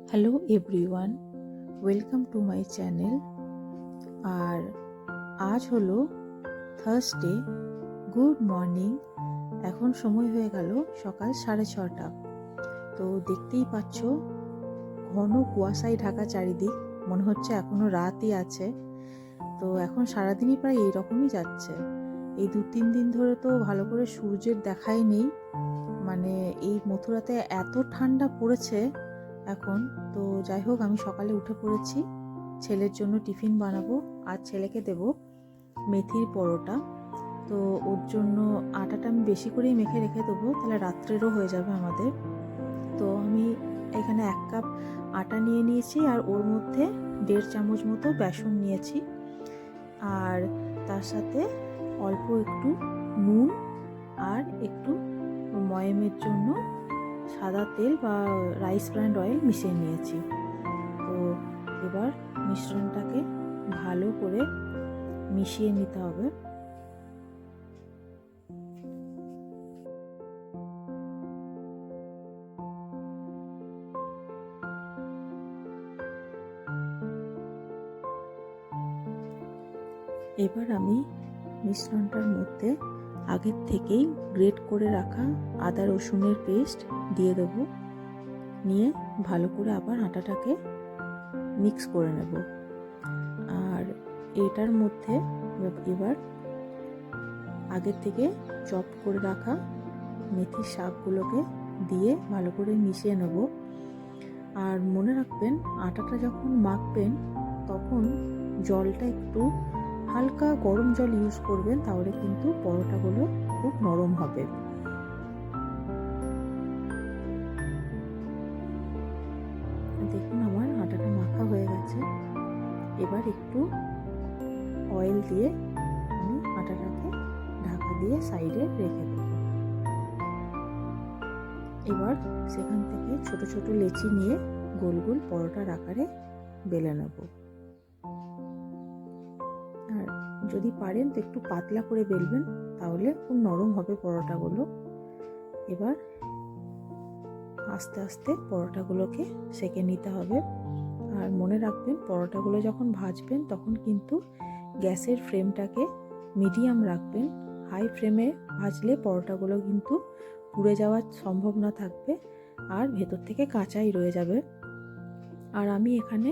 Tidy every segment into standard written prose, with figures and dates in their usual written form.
Hello everyone, welcome to my channel. আর আজ হলো থার্সডে। Good morning. এখন সময় হয়ে গেল সকাল 6:30। তো দেখতেই পাচ্ছ ঘন কুয়াশায় ঢাকা চারিদিক, মনে হচ্ছে এখনো রাতই আছে। তো এখন সারাদিনই প্রায় এইরকমই যাচ্ছে। এই 2-3 দিন ধরে তো ভালো করে সূর্যের দেখাই নেই। মানে এই মথুরাতে এত ঠান্ডা পড়েছে এখন। তো যাই হোক, আমি সকালে উঠে পড়েছি, ছেলের জন্য টিফিন বানাবো। আর ছেলেকে দেব মেথির পরোটা। তো ওর জন্য আটাটা আমি বেশি করেই মেখে রেখে দেবো, তাহলে রাত্রেরও হয়ে যাবে আমাদের। তো আমি এখানে 1 কাপ আটা নিয়ে নিয়েছি, আর ওর মধ্যে 1.5 চামচ মতো বেসন নিয়েছি, আর তার সাথে অল্প একটু নুন আর একটু ময়ামের জন্য সাদা তেল বা রাইস ব্র্যান্ড অয়েল মিশিয়ে নিয়েছি। তো এবার মিশ্রণটাকে ভালো করে মিশিয়ে নিতে হবে। এবার আমি মিশ্রণটার মধ্যে আগের থেকেই গ্রেট করে রাখা আদা রসুনের পেস্ট দিয়ে দেবো, নিয়ে ভালো করে আবার আটাটাকে মিক্স করে নেব। আর এটার মধ্যে এবার আগের থেকে চপ করে রাখা মেথির শাকগুলোকে দিয়ে ভালো করে মিশিয়ে নেব। আর মনে রাখবেন, আটাটা যখন মাখবেন তখন জলটা একটু হালকা গরম জল ইউজ করবেন, তাহলে কিন্তু পরোটাগুলো খুব নরম হবে। দেখুন, আমার আটাটা মাখা হয়ে গেছে। এবার একটু অয়েল দিয়ে আমি আটাটাকে ঢাকা দিয়ে সাইডে রেখে দেব। এবার সেখান থেকে ছোট ছোট লেচি নিয়ে গোল গোল পরোটার আকারে বেলে নেব। আর যদি পারেন তো একটু পাতলা করে বেলবেন, তাহলে খুব নরম হবে পরোটাগুলো। এবার আস্তে আস্তে পরোটাগুলোকে সেঁকে নিতে হবে। আর মনে রাখবেন, পরোটাগুলো যখন ভাজবেন তখন কিন্তু গ্যাসের ফ্লেমটাকে মিডিয়াম রাখবেন। হাই ফ্লেমে ভাজলে পরোটাগুলো কিন্তু পুড়ে যাওয়ার সম্ভাবনা থাকবে, আর ভেতর থেকে কাঁচাই রয়ে যাবে। আর আমি এখানে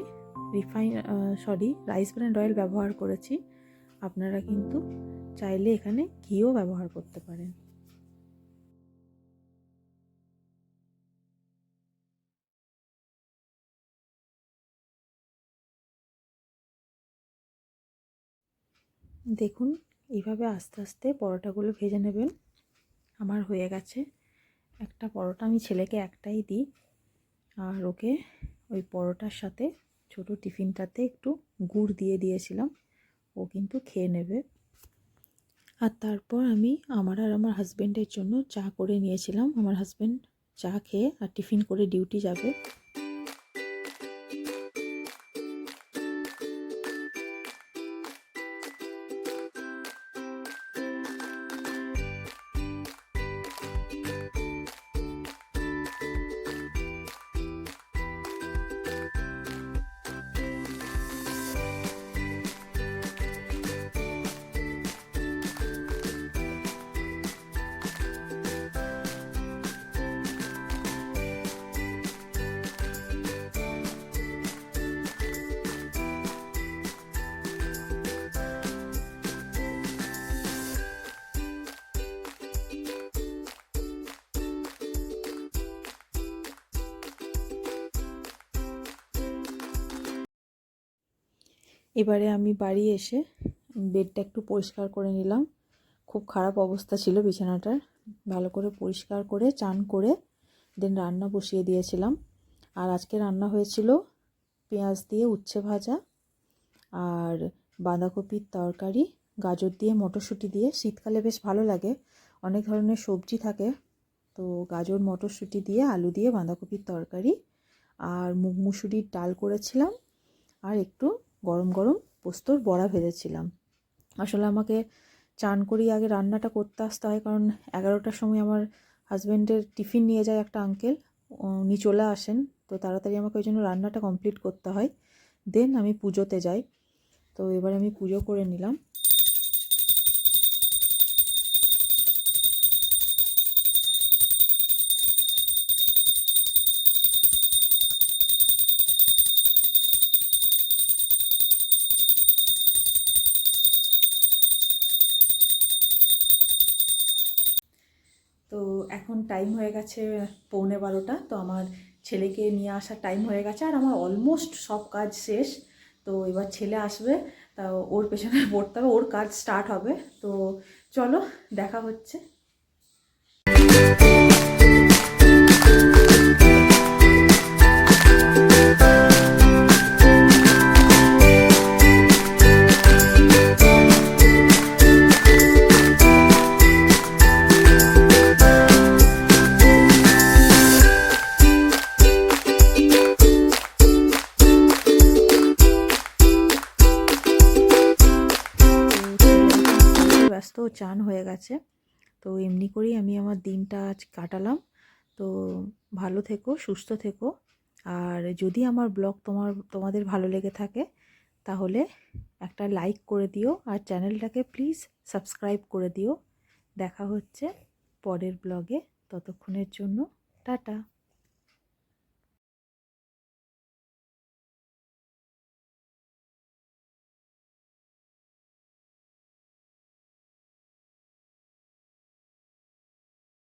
রাইস ব্র্যান্ড অয়েল ব্যবহার করেছি। আপনারা কিন্তু চাইলে এখানে ঘিও ব্যবহার করতে পারেন। দেখুন, এইভাবে আস্তে আস্তে পরোটাগুলো ভেজে নেবেন। আমার হয়ে গেছে। একটা পরোটা আমি ছেলেকে একটাই দিই, আর ওকে ওই পরোটার সাথে ছোট টিফিনটাতে একটু গুড় দিয়ে দিয়েছিলাম, ও কিন্তু খেয়ে নেবে। আর তারপর আমি আমার আর আমার হাজব্যান্ডের জন্য চা করে নিয়েছিলাম। আমার হাজব্যান্ড চা খেয়ে আর টিফিন করে ডিউটি যাবে। এবারে আমি বাড়ি এসে বেডটা একটু পরিষ্কার করে নিলাম। খুব খারাপ অবস্থা ছিল বিছানাটার। ভালো করে পরিষ্কার করে চান করে দেন রান্না বসিয়ে দিয়েছিলাম। আর আজকে রান্না হয়েছিল পেঁয়াজ দিয়ে উচ্ছে ভাজা, আর বাঁধাকপির তরকারি, গাজর দিয়ে মটরশুঁটি দিয়ে। শীতকালে বেশ ভালো লাগে, অনেক ধরনের সবজি থাকে। তো গাজর মটরশুঁটি দিয়ে, আলু দিয়ে বাঁধাকপির তরকারি, আর মুগ মুসুরির ডাল করেছিলাম, আর একটু গরম গরম পোস্তর বড়া ভেজেছিলাম। আসলে আমাকে চান করেই আগে রান্নাটা করতে আসতে হয়, কারণ 11টার সময় আমার হাজব্যান্ডের টিফিন নিয়ে যায় একটা আঙ্কেল, উনি চলে আসেন। তো তো তাড়াতাড়ি আমাকে ওই জন্য রান্নাটা কমপ্লিট করতে হয়, দেন আমি পুজোতে যাই। তো এবার আমি পুজো করে নিলাম। তো এখন টাইম হয়ে গেছে 11:15। তো আমার ছেলেকে নিয়ে আসার টাইম হয়ে গেছে, আর আমার অলমোস্ট সব কাজ শেষ। তো এবার ছেলে আসবে, তা ওর পেছনে পড়তে হবে, ওর কাজ স্টার্ট হবে। তো চলো দেখা হচ্ছে। ব্যস্ত, চান হয়ে গেছে। তো এমনি করেই আমি আমার দিনটা আজ কাটালাম। তো ভালো থেকো, সুস্থ থেকো। আর যদি আমার ব্লগ তোমাদের ভালো লেগে থাকে তাহলে একটা লাইক করে দিও, আর চ্যানেলটাকে প্লিজ সাবস্ক্রাইব করে দিও। দেখা হচ্ছে পরের ব্লগে, ততক্ষণের জন্য টাটা।